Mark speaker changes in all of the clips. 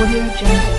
Speaker 1: Audio Jungle.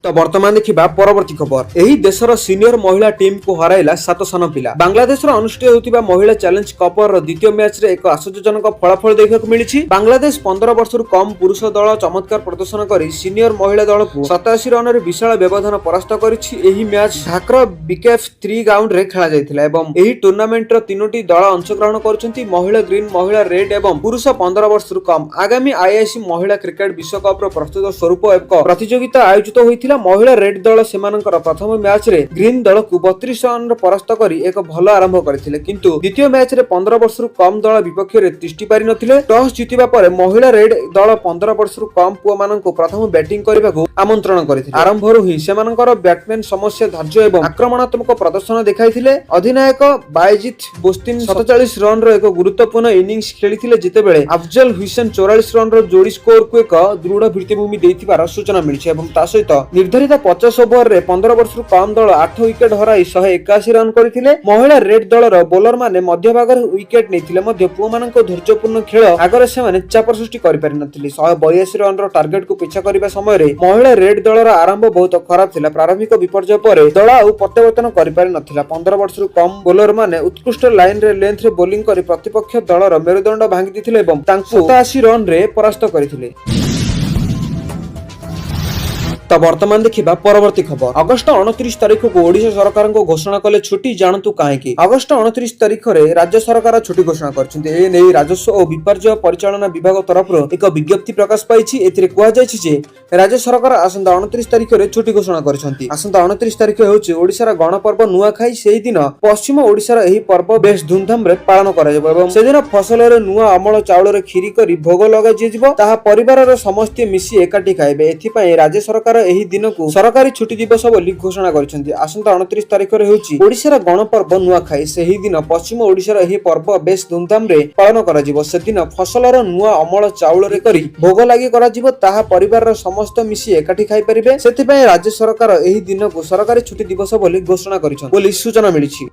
Speaker 2: तो वर्तमान देखा परवर्ती खबर एही देशर सीनियर महिला टीम को हराइला 7 सन पिला बांग्लादेश अनुष्ठित होतिबा महिला चैलेंज कपर द्वितीय मैच रे एक आश्चर्यजनक फलाफल देखा मिली। बांग्लादेश 15 वर्ष कम पुरुष दल चमत्कार प्रदर्शन कर सीनियर महिला दल को 87 रन विशाल व्यवधान परास्त करिछि। मैच ढाकर बीकेएफ 3 ग्राउंड रे खेला जायतिला एवं एही टूर्नामेंट रो 3टी दल अंशग्रहण करुछन्ति महिला ग्रीन महिला रेड एवं पुरुष 15 वर्ष कम। आगामी आईआईसी महिला क्रिकेट विश्वकप रो प्रस्तुत स्वरूप एक प्रतियोगिता आयोजित होइतिला। महिला रेड दल सेमानकर प्रथम मैच रे ग्रीन दल को 32 रन परास्त करी एक भल आरंभ करथिले, किंतु द्वितीय मैच रे 15 वर्ष कम दल विपक्ष रे तिष्टि पारि नथिले। टॉस जीतिबा परे महिला रेड दल 15 वर्ष कम पुआ माननकु प्रथम बैटिंग करबाकू आमंत्रण करथिले। आरंभରୁ ही सेमानकर बैट्समैन समस्या धैर्य एवं आक्रमणात्मक प्रदर्शन देखाइथिले। अधिनायक बायजित बोस्तिन 47 रन रो एक गुरुत्वपूर्ण इनिंग्स खेलिथिले, जितेबेले अफजल हुसैन 44 रन रो जोड़ी स्कोर को एक दृढ़ भित्तिभूमि देइथिबार सूचना मिलिछि एवं ता सहित निर्धारित 50 ओवर रे 15 वर्ष कम दल 8 विकेट हराई 181 रन करथिले। महिला रेड दलर बोलर माने मध्य भागर विकेट नेथिले मध्य पुआ मानक धैर्यपूर्ण खेल आगरे से माने चाप सृष्टि करि पारि नथिले। 182 रन रो टार्गेट को पीछा करिबा समय रे महिला रेड दलर आरंभ बहुत खराब थिला। प्रारंभिक विपर्जय परे दल आउ प्रत्यावर्तन करि पारि नथिला। 15 वर्ष कम बोलर माने उत्कृष्ट लाइन रे लेंथ रे बोलिंग करि प्रतिपक्ष दलर मेरुदंड भांगी दिथिले एवं तांकु 87 रन रे परास्त करथिले। तो वर्तमान देखा परवर्ती खबर अगस्ट 29 तारीख को ओडिशा सरकार को घोषणा कले छुट्टी। जानतु कहीं अगस्ट 29 तारीख में राज्य सरकार छुट्टी घोषणा कर राजस्व और विपर्य परिचालना विभाग तरफ एक विज्ञप्ति प्रकाश पाई। राज्य सरकार आसंता 29 तारीख में छुट्टी घोषणा करछंती। आसंता 29 तारीख होउछि ओडिशार गणपर्व नुआखाई। सेही दिन पश्चिम ओडिशार एही पर्व बेस धूमधाम रे पालन करा जब एवं से दिन फसल रे नुआ अमल चाउल रे खीरी करी भोग लगा जिवो ताहा परिवार रे समस्त मिसी एकाठी खाइबे। एथि पई राज्य सरकार एही दिन को सरकारी छुट्टी दिवस बोली घोषणा करछंती। आसंता 29 तारीख रे होउछि ओडिशार गणपर्व नुआखाई। सेही दिन पश्चिम ओडिशार एही पर्व बेस धूमधाम रे पालन करा जिवो। से दिन फसल रे नुआ अमल चाउल रे करी भोग लागि करा जिवो ताहा परिवार रे समस्त मिसी एकाठी खाइ परिबे। सेति पई राज्य सरकार एही दिन को सरकारी छुट्टी दिवस बोली घोषणा करिछन बोली सूचना मिलिछि।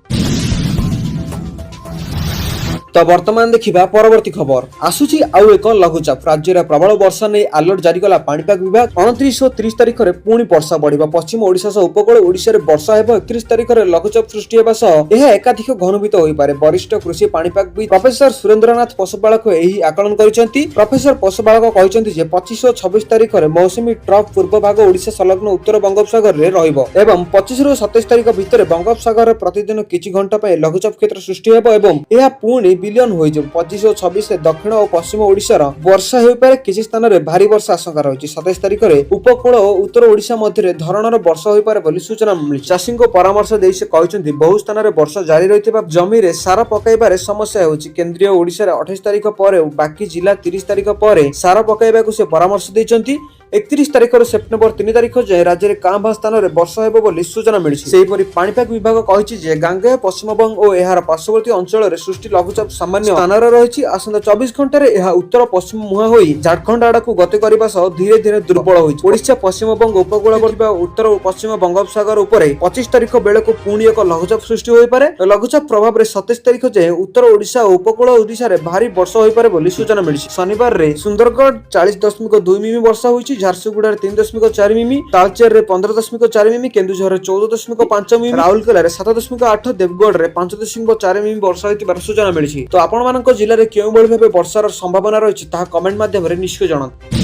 Speaker 2: तो वर्तमान देखा परवर्ती खबर आसुची आउ एक लघुचाप राज्य में प्रबल वर्षा नहीं अलर्ट जारी कला पाणीपाग विभाग। 29 और 30 तारीख में पुणी वर्षा बढ़िबा। पश्चिम ओडिशा सह उपकूल ओडिशा रे वर्षा हेबो। 31 तारीख में लघुचाप सृष्टि हेबा सह एहा एकाधिक घनीभूत होई पारे। वरिष्ठ कृषि पाणीपागविद प्रोफेसर सुरेंद्रनाथ पशुपालक एही आकलन करिसेंती। प्रोफेसर पशुपालक कहिसेंती जे 25 और 26 तारीख में मौसुमी ट्रफ पूर्व भाग ओडिशा संलग्न उत्तर बंगोपसागर रे रहिबो एवं 25 और 27 तारीख भितर बंगोपसागर प्रतिदिन किछि घंटा पय लघुचाप क्षेत्र सृष्टि हेबो एवं एहा पुणी बिलियन हो 25 और 26 दक्षिण और पश्चिम ओडिशार वर्षा हो पारे। किछि स्थान रे भारी वर्षा आशंका रही। 27 तारीख में उपकूल और उत्तर ओडिशा मध्य धरणर वर्षा हो पारे बोली सूचना मिली। चाषी को परामर्श देई से कहउछन्ती बहु स्थान रे वर्षा जारी रहितबा जमी रे सार पकाइबारे समस्या होछि। केंद्रीय ओडिशा रे 28 तारीख पर बाकी जिला 30 तारीख पर सार पकाइबाकू से परामर्श दैछन्ती। 31 तारीख सेप्टेम्बर 3 तारीख जाए राज्य में कांभा स्थान में वर्षा हेबो बोली सूचना मिली। सेहीपरि पाणीपाग विभाग कहिछि जे गांगेय पश्चिमबंग और एहार पार्श्ववर्ती अंचल रे सृष्टि लघुचाप सामान्य स्थान रे रहिछि। आसंता 24 घंटा रे एहा उत्तर पश्चिम मुहां होई झारखंड आडकू गति करबा सह धीरे धीरे दुर्बल होइछि। ओडिशा पश्चिमबंग उपकूलवर्ती उत्तर और पश्चिम बंगोपसागर उपरे 25 तारीख बेले को पुणी एक लघुचाप सृष्टि होई पारे। लघुचाप प्रभाव रे 27 तारीख जाए उत्तर ओडिशा और उपकूल ओडिशा रे भारी वर्षा होई पारे बोली सूचना मिली। शनिवार रे सुंदरगढ़ 40.2 मिमी वर्षा होइछि। झारसुगुड़ा 3.4 मिमी, तालचेर रे 15.4 मिमी, केन्दुझर रे 14.5 मिमी, राउरकेला रे 7.8, देवगढ़ रे 5.4 मिमी वर्षा होइतिबार सूचना मिलिछि। तो आपण मानक जिल्ला रे केउ भली भाबे वर्षार संभावना रहिछि ताहा कमेंट माध्यम रे निश्चय जणाନ୍ତୁ।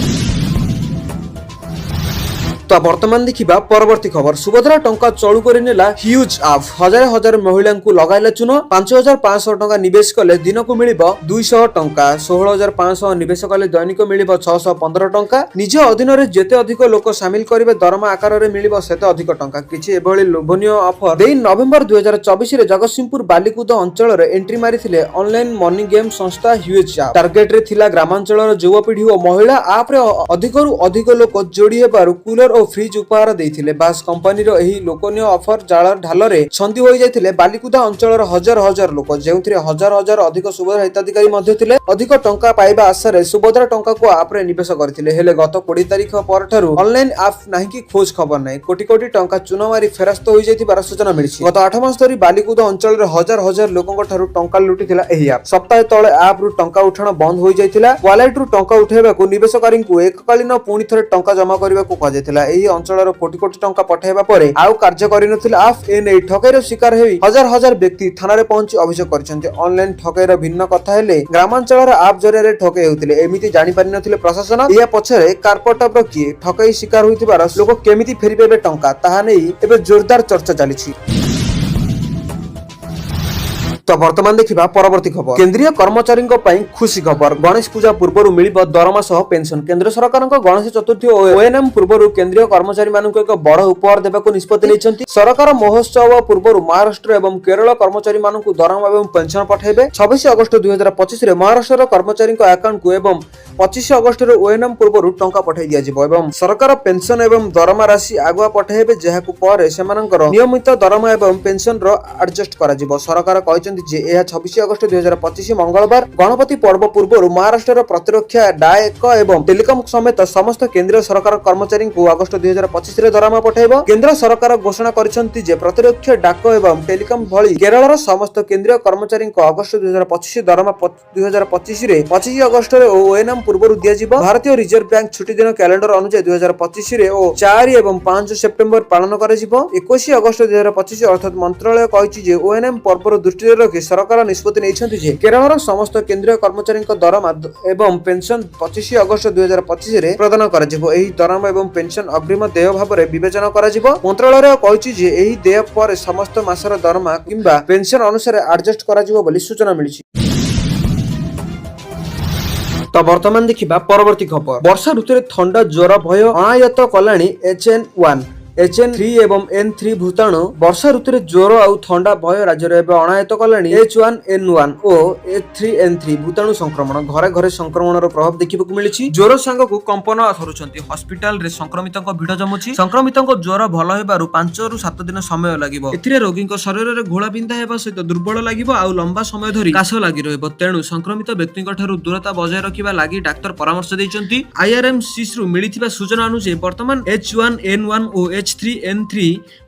Speaker 2: तो वर्तमान देखा परवर्ती खबर सुभद्रा टंका चलू कर नेला ह्यूज आप हजार हजार महिला को लगाइला चुन। 5500 टंका निवेश कले दिन को मिल 200 टंका। 16500 निवेश कले दैनिक मिल 615 टंका। निज अधीन रे जेते अधिक लोक सामिल करिवे दरमा आकार रे मिल सेते अधिक टंका। किछि एभली लोभनीय ऑफर देई नवेम्बर 2024 रे जगतसिंहपुर बालिकुद अंचल रे एंट्री मारिथिले ऑनलाइन मनी गेम संस्था ह्यूज आप। टार्गेट रे थिला ग्रामांचल युवपीढ़ी और महिला आप रे अधिकरु अधिक लोक जोड़ी हेबारु कूलर ଓ ଫ୍ରିଜ ଉପହାର ଦେଇଥିଲେ। ବାସ୍ କମ୍ପାନୀର ଏହି ଲୋକନୀୟ ଅଫର ଜାଳ ଢାଲରେ ଛନ୍ଦି ହୋଇଯାଇଥିଲେ ବାଲିକୁଦା ଅଞ୍ଚଳର ହଜାର ହଜାର ଲୋକ, ଯେଉଁଥିରେ ହଜାର ହଜାର ଅଧିକ ସୁଭଦ୍ରା ହିତାଧିକାରୀ ମଧ୍ୟ ଥିଲେ। ଅଧିକ ଟଙ୍କା ପାଇବା ଆଶାରେ ସୁଭଦ୍ରା ଟଙ୍କାକୁ ଆପ୍ରେ ନିବେଶ କରିଥିଲେ, ହେଲେ ଗତ 20 ତାରିଖ ପରଠାରୁ ଅନଲାଇନ ଆପ୍ ନାହିଁ କି ଖୋଜ ଖବର ନାହିଁ। କୋଟି କୋଟି ଟଙ୍କା ଚୁନ ମାରି ଫେରାସ୍ତ ହୋଇଯାଇଥିବାର ସୂଚନା ମିଳିଛି। ଗତ 8 ମାସ ଧରି ବାଲିକୁଦା ଅଞ୍ଚଳରେ ହଜାର ହଜାର ଲୋକଙ୍କ ଠାରୁ ଟଙ୍କା ଲୁଟିଥିଲା ଏହି ଆପ୍। ସପ୍ତାହେ ତଳେ ଆପ୍ ରୁ ଟଙ୍କା ଉଠାଣ ବନ୍ଦ ହୋଇଯାଇଥିଲା। ୱାଲେଟରୁ ଟଙ୍କା ଉଠାଇବାକୁ ନିବେଶକାରୀଙ୍କୁ ଏକକାଳୀନ ପୁଣି ଥରେ ଟଙ୍କା ଜମା କରିବାକୁ କୁହାଯାଇଥିଲା। ଏହି ଅଞ୍ଚଳର କୋଟି କୋଟି ଟଙ୍କା ପଠାଇବା ପରେ ଆଉ କାର୍ଯ୍ୟ କରିନଥିଲା ଆପ୍। ଏନେଇ ଠକେଇର ଶିକାର ହୋଇ ହଜାର ହଜାର ବ୍ୟକ୍ତି ଥାନାରେ ପହଞ୍ଚି ଅଭିଯୋଗ କରିଛନ୍ତି। ଅନଲାଇନ ଠକେଇର ଭିନ୍ନ କଥା ହେଲେ ଗ୍ରାମାଞ୍ଚଳର ଆପ୍ ଜରିଆରେ ଠକେଇ ହେଉଥିଲେ, ଏମିତି ଜାଣିପାରିନଥିଲେ ପ୍ରଶାସନ। ଏହା ପଛରେ କାର୍ପଟର କିଏ, ଠକେଇ ଶିକାର ହୋଇଥିବାର ଲୋକ କେମିତି ଫେରିପାଇବେ ଟଙ୍କା, ତାହା ନେଇ ଏବେ ଜୋରଦାର ଚର୍ଚ୍ଚା ଚାଲିଛି। ତ ବର୍ତ୍ତମାନ ଦେଖିବା ପରବର୍ତ୍ତୀ ଖବର। କେନ୍ଦ୍ରୀୟ କର୍ମଚାରୀଙ୍କ ପାଇଁ ଖୁସି ଖବର। ଗଣେଶ ପୂଜା ପୂର୍ବରୁ ମିଳିବ ଦରମା ସହ ପେନସନ। କେନ୍ଦ୍ର ସରକାରଙ୍କ ଗଣେଶ ଚତୁର୍ଥୀ ଓ ଓଏନଏମ ପୂର୍ବରୁ କେନ୍ଦ୍ରୀୟ କର୍ମଚାରୀମାନଙ୍କୁ ଏକ ବଡ଼ ଉପହାର ଦେବାକୁ ନିଷ୍ପତ୍ତି ନେଇଛନ୍ତି। ସରକାର ମହୋତ୍ସବ ପୂର୍ବରୁ ମହାରାଷ୍ଟ୍ର ଏବଂ କେରଳ କର୍ମଚାରୀମାନଙ୍କୁ ଦରମା ଏବଂ ପେନସନ ପଠାଇବେ। 26 ଅଗଷ୍ଟ 2025ରେ ମହାରାଷ୍ଟ୍ରର କର୍ମଚାରୀଙ୍କ ଆକାଉଣ୍ଟକୁ ଏବଂ 25 ଅଗଷ୍ଟରେ ଓଏନଏମ ପୂର୍ବରୁ ଟଙ୍କା ପଠାଇ ଦିଆଯିବ ଏବଂ ସରକାର ପେନସନ ଏବଂ ଦରମା ରାଶି ଆଗୁଆ ପଠାଇବେ, ଯାହାକୁ ପରେ ସେମାନଙ୍କର ନିୟମିତ ଦରମା ଏବଂ ପେନସନର ଆଡଜଷ୍ଟ କରାଯିବ। ସରକାର କହିଛନ୍ତି ଯେ ଏହା 26 ଅଗଷ୍ଟ 2025 ମଙ୍ଗଳବାର ଗଣପତି ପର୍ବ ପୂର୍ବରୁ ମହାରାଷ୍ଟ୍ରର ପ୍ରତିରକ୍ଷା, ଡାକ ଏବଂ ଟେଲିକମ ସମେତ ସମସ୍ତ କେନ୍ଦ୍ରୀୟ ସରକାର କର୍ମଚାରୀଙ୍କୁ ଅଗଷ୍ଟ 2025ରେ ଦରମା ପଠାଇବ। କେନ୍ଦ୍ର ସରକାର ଘୋଷଣା କରିଛନ୍ତି ଯେ ପ୍ରତିରକ୍ଷା, ଡାକ ଏବଂ ଟେଲିକମ ଭଳି କେରଳର ସମସ୍ତ କେନ୍ଦ୍ରୀୟ କର୍ମଚାରୀଙ୍କ ଅଗଷ୍ଟ 2025 ଦରମା 2025ରେ 25 ଅଗଷ୍ଟରେ ଓ ଓଏନଏମ ପୂର୍ବରୁ ଦିଆଯିବ। ଭାରତୀୟ ରିଜର୍ଭ ବ୍ୟାଙ୍କ ଛୁଟି ଦିନ କ୍ୟାଲେଣ୍ଡର ଅନୁଯାୟୀ 2025ରେ ଓ 4 ଏବଂ 5 ସେପ୍ଟେମ୍ବର ପାଳନ କରାଯିବ। 21 ଅଗଷ୍ଟ 2025 ଅର୍ଥାତ ମନ୍ତ୍ରଣାଳୟ କହିଛି ଯେ ଓଏନଏମ ପର୍ବର ଦୃଷ୍ଟିରେ ରଖି ସରକାର ନିଷ୍ପତ୍ତି ନେଇଛନ୍ତି ଯେ କେରଳର ସମସ୍ତ କେନ୍ଦ୍ରୀୟ କର୍ମଚାରୀଙ୍କ ଦରମା ଏବଂ ପେନସନ 25 ଅଗଷ୍ଟ 2025ରେ ପ୍ରଦାନ କରାଯିବ। ଏହି ଦରମା ଏବଂ ପେନସନ ଅଗ୍ରିମ ଦେୟ ଭାବରେ ବିବେଚନା କରାଯିବ। ମନ୍ତ୍ରଣାଳୟ କହିଛି ଯେ ଏହି ଦେୟ ପରେ ସମସ୍ତ ମାସର ଦରମା କିମ୍ବା ପେନସନ ଅନୁସାରେ ଆଡଜଷ୍ଟ କରାଯିବ ବୋଲି ସୂଚନା ମିଳିଛି। ତ ବର୍ତ୍ତମାନ ଦେଖିବା ପରବର୍ତ୍ତୀ ଖବର। ବର୍ଷା ଋତୁରେ ଥଣ୍ଡା, ଜ୍ୱର, ଭୟ ଅଣାୟତ୍ତ କଲାଣି HN1, HN3 ଏବଂ N3 ଭୂତାଣୁ। ବର୍ଷା ଋତୁରେ ଜ୍ୱର ଆଉ ଥଣ୍ଡା ଭୟ ରାଜ୍ୟରେ ଏବେ ଅଣାୟତ୍ତ କଲାଣି H1N1 ଓ H3N3 ଭୂତାଣୁ ସଂକ୍ରମଣ। ଘରେ ଘରେ ସଂକ୍ରମଣର ପ୍ରଭାବ ଦେଖିବାକୁ ମିଳିଛି। ଜ୍ୱର ସାଙ୍ଗକୁ କମ୍ପନ ଧରୁଛନ୍ତି। ହସ୍ପିଟାଲରେ ସଂକ୍ରମିତଙ୍କ ଭିଡ଼ ଜମୁଛି। ସଂକ୍ରମିତଙ୍କ ଜ୍ୱର ଭଲ ହେବାରୁ 5 ରୁ 7 ଦିନ ସମୟ ଲାଗିବ। ଏଥିରେ ରୋଗୀଙ୍କ ଶରୀରରେ ଘୋଳାବିନ୍ଧା ହେବା ସହିତ ଦୁର୍ବଳ ଲାଗିବ ଆଉ ଲମ୍ବା ସମୟ ଧରି କାଶ ଲାଗି ରହିବ। ତେଣୁ ସଂକ୍ରମିତ ବ୍ୟକ୍ତିଙ୍କ ଠାରୁ ଦୂରତା ବଜାୟ ରଖିବା ଲାଗି ଡାକ୍ତର ପରାମର୍ଶ ଦେଇଛନ୍ତି। IRMCରୁ ମିଳିଥିବା ସୂଚନା ଅନୁଯାୟୀ ବର୍ତ୍ତମାନ H1N1 ଓ H3N3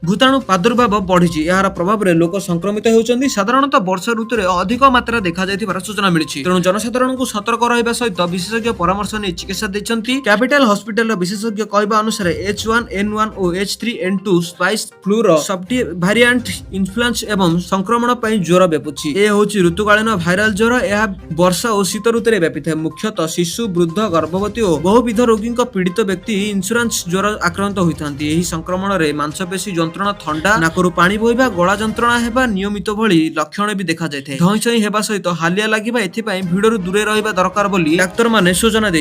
Speaker 2: ଭୂତାଣୁ ପ୍ରାଦୁର୍ଭାବ ବଢିଛି। ଏହାର ପ୍ରଭାବରେ ଲୋକ ସଂକ୍ରମିତ ହେଉଛନ୍ତି। ସାଧାରଣତଃ ବର୍ଷା ଋତୁରେ ଅଧିକ ମାତ୍ରା ଦେଖାଯାଇଥିବାର ସୂଚନା ମିଳିଛି। ତେଣୁ ଜନସାଧାରଣଙ୍କୁ ସତର୍କ ରହିବା ସହିତ ବିଶେଷଜ୍ଞ ପରାମର୍ଶ ନେଇ ଚିକିତ୍ସା ଦେଇଛନ୍ତି। କ୍ୟାପିଟାଲ ହସ୍ପିଟାଲର ବିଶେଷଜ୍ଞ କହିବା ଅନୁସାରେ H1N1 ଓ H3N2 ସ୍ପାଇସ୍ ଫ୍ଲୁର ସବଟି ଭାରିଆଣ୍ଟ ଇନଫ୍ଲୁଏନ୍ସା ଏବଂ ସଂକ୍ରମଣ ପାଇଁ ଜ୍ୱର ବ୍ୟାପୁଛି। ଏ ହେଉଛି ଋତୁକାଳୀନ ଭାଇରାଲ ଜ୍ୱର। ଏହା ବର୍ଷା ଓ ଶୀତ ଋତୁରେ ବ୍ୟାପିଥାଏ। ମୁଖ୍ୟତଃ ଶିଶୁ, ବୃଦ୍ଧ, ଗର୍ଭବତୀ ଓ ବହୁବିଧ ରୋଗୀଙ୍କ ପୀଡ଼ିତ ବ୍ୟକ୍ତି ଇନ୍ସୁରାନ୍ସ ଜ୍ୱର ଆକ୍ରାନ୍ତ ହୋଇଥାନ୍ତି। ଏହି ସଂକ୍ରମଣରେ ମାଂସପେଶୀ ଯନ୍ତ୍ରଣା, ଥଣ୍ଡା, ନାକରୁ ପାଣି ବୋହିବା, ଗଳା ଯନ୍ତ୍ରଣା ହେବା ନିୟମିତ ଭଳି ଲକ୍ଷଣ ବି ଦେଖାଯାଇଥାଏ। ଧଇଁ ସଇଁ ହେବା ସହିତ ହାଲିଆ ଲାଗିବା। ଏଥିପାଇଁ ଭିଡ଼ରୁ ଦୂରେଇ ରହିବା ଦରକାର ବୋଲି ଡାକ୍ତରମାନେ ସୂଚନା ଦେଇଛନ୍ତି।